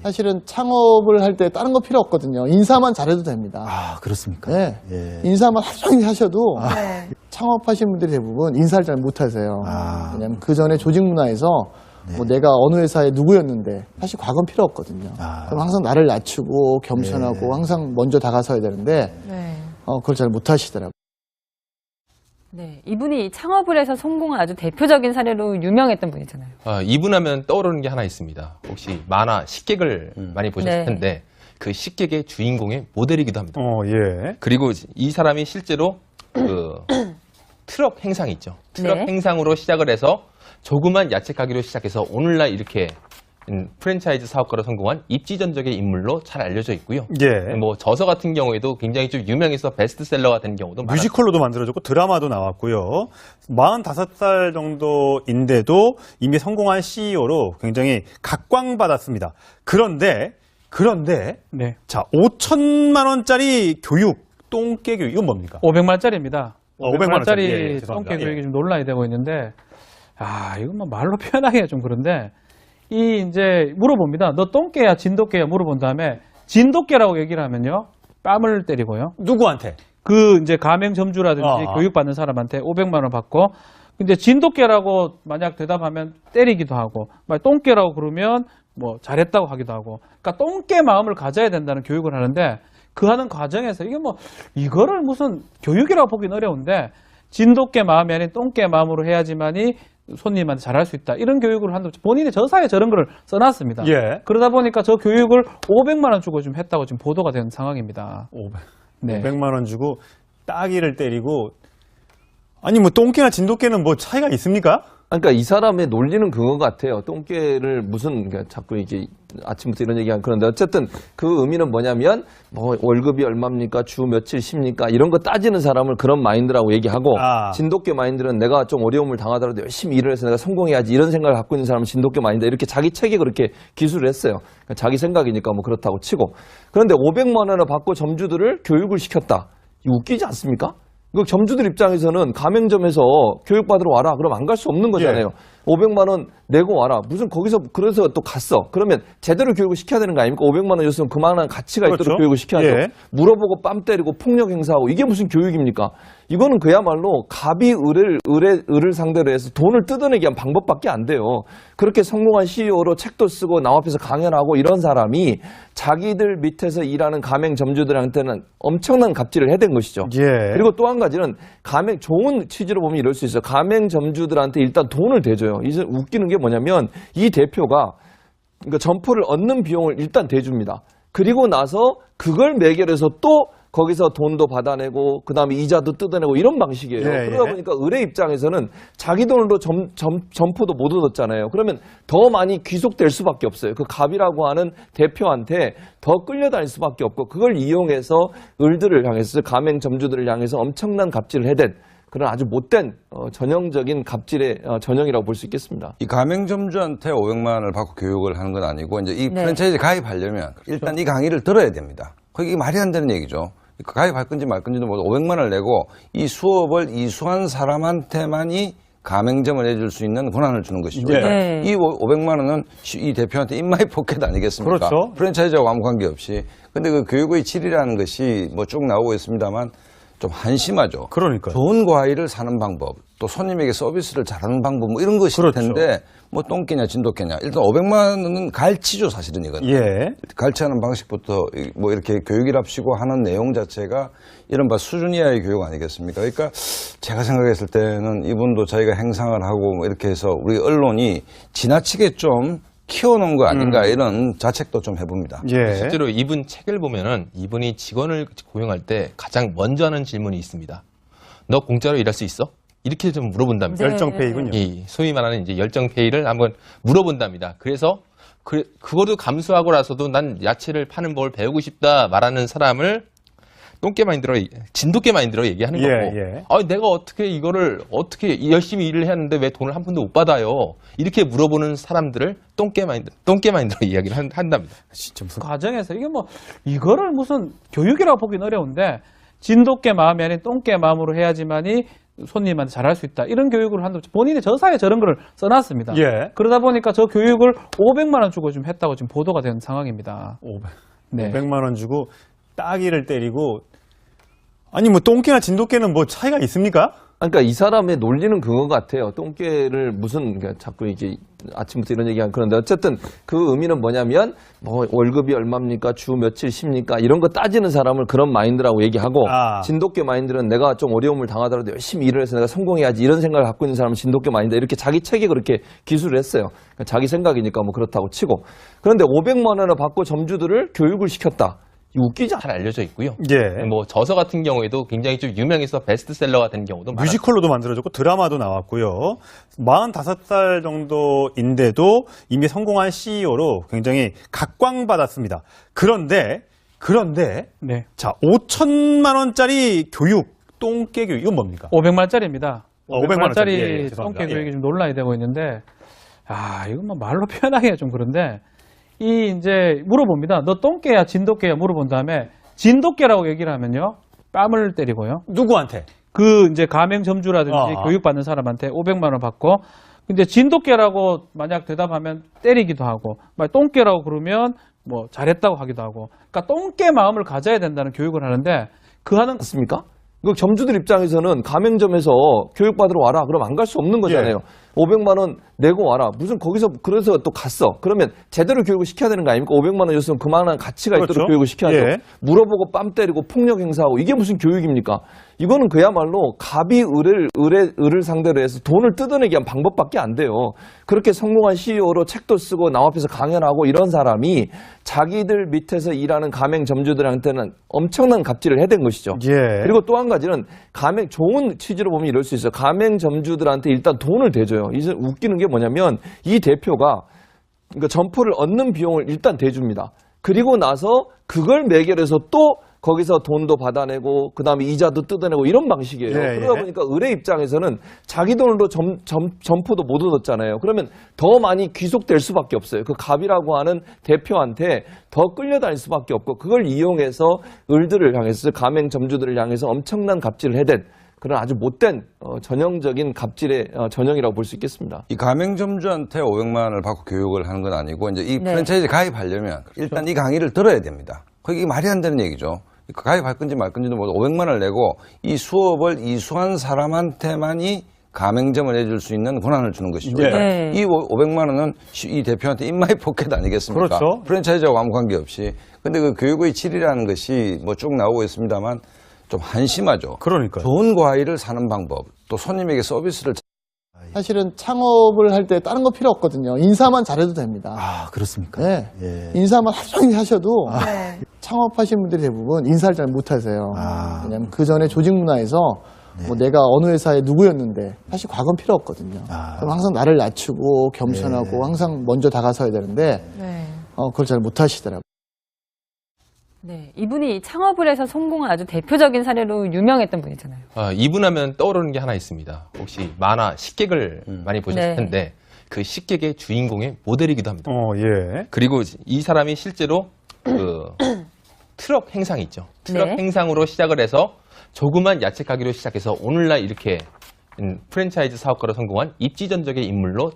사실은 창업을 할 때 다른 거 필요 없거든요. 인사만 잘해도 됩니다. 아, 그렇습니까? 네. 예. 인사만 하루 종일 하셔도 네. 창업하신 분들이 대부분 인사를 잘 못하세요. 아. 왜냐하면 그 전에 조직 문화에서 네. 뭐 내가 어느 회사에 누구였는데 사실 과거는 필요 없거든요. 아. 그럼 항상 나를 낮추고 겸손하고 네. 항상 먼저 다가서야 되는데 네. 그걸 잘 못하시더라고요. 네. 이분이 창업을 해서 성공한 아주 대표적인 사례로 유명했던 분이잖아요. 이분 하면 떠오르는 게 하나 있습니다. 혹시 만화 식객을 많이 보셨을 네. 텐데 그 식객의 주인공의 모델이기도 합니다. 예. 그리고 이 사람이 실제로 그 트럭 행상 있죠. 트럭 네. 행상으로 시작을 해서 조그만 야채 가게로 시작해서 오늘날 이렇게 프랜차이즈 사업가로 성공한 입지전적의 인물로 잘 알려져 있고요. 예. 뭐 저서 같은 경우에도 굉장히 좀 유명해서 베스트셀러가 된 경우도 많아요. 뮤지컬로도 만들어졌고 드라마도 나왔고요. 45살 정도인데도 이미 성공한 CEO로 굉장히 각광받았습니다. 그런데 네. 자, 5천만 원짜리 교육, 똥개 교육 이건 뭡니까? 500만 원짜리입니다. 500만 원짜리. 예, 500만 원짜리 죄송합니다. 똥개 교육이 예. 좀 논란이 되고 있는데, 이건 뭐 말로 표현하기가 좀 그런데, 이제 물어봅니다. 너 똥개야, 진돗개야 물어본 다음에, 진돗개라고 얘기를 하면요, 뺨을 때리고요. 누구한테? 그 이제 가맹점주라든지 아. 교육받는 사람한테 500만 원 받고, 근데 진돗개라고 만약 대답하면 때리기도 하고, 똥개라고 그러면 뭐 잘했다고 하기도 하고, 그러니까 똥개 마음을 가져야 된다는 교육을 하는데, 그 하는 과정에서 이게 뭐 이거를 무슨 교육이라고 보기는 어려운데, 진돗개 마음이 아닌 똥개 마음으로 해야지만이 손님한테 잘할 수 있다. 이런 교육을 한다. 본인의 저사에 저런 걸 써놨습니다. 예. 그러다 보니까 저 교육을 500만 원 주고 좀 했다고 지금 보도가 된 상황입니다. 500. 네. 500만 원 주고 따기를 때리고 아니 뭐 똥개나 진돗개는 뭐 차이가 있습니까? 그러니까 이 사람의 논리는 그거 같아요. 똥개를 무슨 그러니까 자꾸 이게 아침부터 이런 얘기하는 그런데 어쨌든 그 의미는 뭐냐면 뭐 월급이 얼마입니까? 주 며칠 쉽니까? 이런 거 따지는 사람을 그런 마인드라고 얘기하고 진돗개 마인드는 내가 좀 어려움을 당하더라도 열심히 일을 해서 내가 성공해야지 이런 생각을 갖고 있는 사람은 진돗개 마인드 이렇게 자기 책에 그렇게 기술을 했어요. 그러니까 자기 생각이니까 뭐 그렇다고 치고 그런데 500만 원을 받고 점주들을 교육을 시켰다. 이거 웃기지 않습니까? 그 점주들 입장에서는 가맹점에서 교육받으러 와라. 그럼 안 갈 수 없는 거잖아요. 500만 원 내고 와라. 무슨 거기서 그래서 또 갔어. 그러면 제대로 교육을 시켜야 되는 거 아닙니까? 500만 원 줬으면 그만한 가치가 그렇죠. 있도록 교육을 시켜야죠. 예. 물어보고 뺨 때리고 폭력 행사하고 이게 무슨 교육입니까? 이거는 그야말로 갑이 을을 상대로 해서 돈을 뜯어내기 위한 방법밖에 안 돼요. 그렇게 성공한 CEO로 책도 쓰고 남 앞에서 강연하고 이런 사람이 자기들 밑에서 일하는 가맹점주들한테는 엄청난 갑질을 해댄 것이죠. 예. 그리고 또 한 가지는 좋은 취지로 보면 이럴 수 있어요. 가맹점주들한테 일단 돈을 대줘요. 이제 웃기는 게 뭐냐면 이 대표가 그러니까 점포를 얻는 비용을 일단 대줍니다. 그리고 나서 그걸 매결해서 또 거기서 돈도 받아내고 그다음에 이자도 뜯어내고 이런 방식이에요. 예, 그러다 예. 보니까 을의 입장에서는 자기 돈으로 점포도 못 얻었잖아요. 그러면 더 많이 귀속될 수밖에 없어요. 그 갑이라고 하는 대표한테 더 끌려다닐 수밖에 없고 그걸 이용해서 을들을 향해서 가맹점주들을 향해서 엄청난 갑질을 해댄 그런 아주 못된 전형적인 갑질의 전형이라고 볼 수 있겠습니다. 이 가맹점주한테 500만 원을 받고 교육을 하는 건 아니고 이제 이 네. 프랜차이즈 가입하려면 일단 이 강의를 들어야 됩니다. 그게 말이 안 되는 얘기죠. 가입할 건지 말 건지도 모르고 500만 원을 내고 이 수업을 이수한 사람한테만이 가맹점을 해줄 수 있는 권한을 주는 것이죠. 네. 그러니까 이 500만 원은 이 대표한테 인마이 포켓 아니겠습니까? 그렇죠. 프랜차이즈하고 아무 관계없이. 근데 그 교육의 질이라는 것이 뭐 쭉 나오고 있습니다만 좀 한심하죠. 그러니까요. 좋은 과일을 사는 방법, 또 손님에게 서비스를 잘하는 방법, 뭐 이런 것일 그렇죠. 텐데, 뭐 똥개냐 진돗개냐. 일단 500만 원은 갈치죠, 사실은 이건. 예. 갈치하는 방식부터 뭐 이렇게 교육이랍시고 하는 내용 자체가 이른바 수준 이하의 교육 아니겠습니까? 그러니까 제가 생각했을 때는 이분도 자기가 행상을 하고 뭐 이렇게 해서 우리 언론이 지나치게 좀 키워놓은 거 아닌가 이런 자책도 좀 해봅니다. 예. 실제로 이분 책을 보면은 이분이 직원을 고용할 때 가장 먼저 하는 질문이 있습니다. 너 공짜로 일할 수 있어? 이렇게 좀 물어본답니다. 네. 열정페이군요. 이 소위 말하는 이제 열정페이를 한번 물어본답니다. 그래서 그거도 감수하고 나서도 난 야채를 파는 법을 배우고 싶다 말하는 사람을 진돗개 마인드로 얘기하는 예, 거고. 예. 내가 어떻게 열심히 일을 했는데 왜 돈을 한 푼도 못 받아요? 이렇게 물어보는 사람들을 똥개 마인드로 이야기를 한답니다. 진짜 무슨 과정에서 이게 뭐 이거를 무슨 교육이라고 보기는 어려운데 진돗개 마음이 아닌 똥개 마음으로 해야지만이 손님한테 잘할 수 있다. 이런 교육을 한다. 본인의 저사에 저런 걸 써놨습니다. 예. 그러다 보니까 저 교육을 500만 원 주고 지금 했다고 지금 보도가 된 상황입니다. 500만 원 주고 따기를 때리고 아니 뭐 똥개나 진돗개는 뭐 차이가 있습니까? 그러니까 이 사람의 논리는 그거 같아요. 똥개를 무슨 그러니까 자꾸 이게 아침부터 이런 얘기하는 그런데 어쨌든 그 의미는 뭐냐면 뭐 월급이 얼마입니까? 주 며칠 쉽니까? 이런 거 따지는 사람을 그런 마인드라고 얘기하고 진돗개 마인드는 내가 좀 어려움을 당하더라도 열심히 일을 해서 내가 성공해야지 이런 생각을 갖고 있는 사람은 진돗개 마인드 이렇게 자기 책에 그렇게 기술을 했어요. 그러니까 자기 생각이니까 뭐 그렇다고 치고 그런데 500만 원을 받고 점주들을 교육을 시켰다. 웃기지 않아요. 잘 알려져 있고요. 예. 뭐 저서 같은 경우에도 굉장히 좀 유명해서 베스트셀러가 된 경우도 많아요. 뮤지컬로도 만들어졌고 드라마도 나왔고요. 45살 정도인데도 이미 성공한 CEO로 굉장히 각광받았습니다. 그런데 네. 자 5천만 원짜리 교육, 똥개 교육 이건 뭡니까? 500만 원짜리입니다. 500만 원짜리. 예, 500만 원짜리 죄송합니다. 똥개 교육이 예. 좀 논란이 되고 있는데 이건 뭐 말로 표현하기가 좀 그런데 이제 물어봅니다. 너 똥개야 진돗개야 물어본 다음에 진돗개라고 얘기를 하면요 뺨을 때리고요. 누구한테? 그 이제 가맹점주라든지 교육받는 사람한테 500만 원 받고 근데 진돗개라고 만약 대답하면 때리기도 하고 똥개라고 그러면 뭐 잘했다고 하기도 하고 그러니까 똥개 마음을 가져야 된다는 교육을 하는데 그 하는 맞습니까? 그 점주들 입장에서는 가맹점에서 교육받으러 와라. 그럼 안 갈 수 없는 거잖아요. 500만 원 내고 와라. 무슨 거기서 그래서 또 갔어. 그러면 제대로 교육을 시켜야 되는 거 아닙니까? 500만 원 줬으면 그만한 가치가 그렇죠. 있도록 교육을 시켜야죠. 예. 물어보고 뺨 때리고 폭력 행사하고 이게 무슨 교육입니까? 이거는 그야말로 갑이 을을 상대로 해서 돈을 뜯어내기 위한 방법밖에 안 돼요. 그렇게 성공한 CEO로 책도 쓰고 남 앞에서 강연하고 이런 사람이 자기들 밑에서 일하는 가맹점주들한테는 엄청난 갑질을 해댄 것이죠. 예. 그리고 또 한 가지는 좋은 취지로 보면 이럴 수 있어요. 가맹점주들한테 일단 돈을 대줘요. 이제 웃기는 게 뭐냐면 이 대표가 그러니까 점포를 얻는 비용을 일단 대줍니다. 그리고 나서 그걸 매결해서 또 거기서 돈도 받아내고 그다음에 이자도 뜯어내고 이런 방식이에요. 그러다 보니까 을의 입장에서는 자기 돈으로 점포도 못 얻었잖아요. 그러면 더 많이 귀속될 수밖에 없어요. 그 갑이라고 하는 대표한테 더 끌려다닐 수밖에 없고 그걸 이용해서 을들을 향해서 가맹점주들을 향해서 엄청난 갑질을 해댄 그런 아주 못된 전형적인 갑질의 전형이라고 볼 수 있겠습니다. 이 가맹점주한테 500만 원을 받고 교육을 하는 건 아니고 이제 이 프랜차이즈 가입하려면 일단 이 강의를 들어야 됩니다. 그게 말이 안 되는 얘기죠. 가입할 건지 말 건지도 모르고 500만 원을 내고 이 수업을 이수한 사람한테만이 가맹점을 해줄 수 있는 권한을 주는 것이죠. 네. 이 500만 원은 이 대표한테 인마이 포켓 아니겠습니까? 그렇죠. 프랜차이즈하고 아무 관계없이. 근데 그 교육의 질이라는 것이 뭐 쭉 나오고 있습니다만 좀 한심하죠. 그러니까요. 좋은 과일을 사는 방법, 또 손님에게 서비스를 사실은 창업을 할 때 다른 거 필요 없거든요. 인사만 잘해도 됩니다. 아, 그렇습니까? 네. 예. 인사만 하루 종일 하셔도 네. 창업하신 분들이 대부분 인사를 잘 못하세요. 왜냐하면 그 전에 조직 문화에서 뭐 내가 어느 회사에 누구였는데 사실 과거는 필요 없거든요. 그럼 항상 나를 낮추고 겸손하고 항상 먼저 다가서야 되는데 네. 그걸 잘 못하시더라고요. 네. 이분이 창업을 해서 성공한 아주 대표적인 사례로 유명했던 분이잖아요. 이분 하면 떠오르는 게 하나 있습니다. 혹시 만화 식객을 많이 보셨을 네. 텐데 그 식객의 주인공의 모델이기도 합니다. 예. 그리고 이 사람이 실제로 그 트럭 행상 있죠. 트럭 네. 행상으로 시작을 해서 조그만 야채 가게로 시작해서 오늘날 이렇게 프랜차이즈 사업가로 성공한 입지전적의 인물로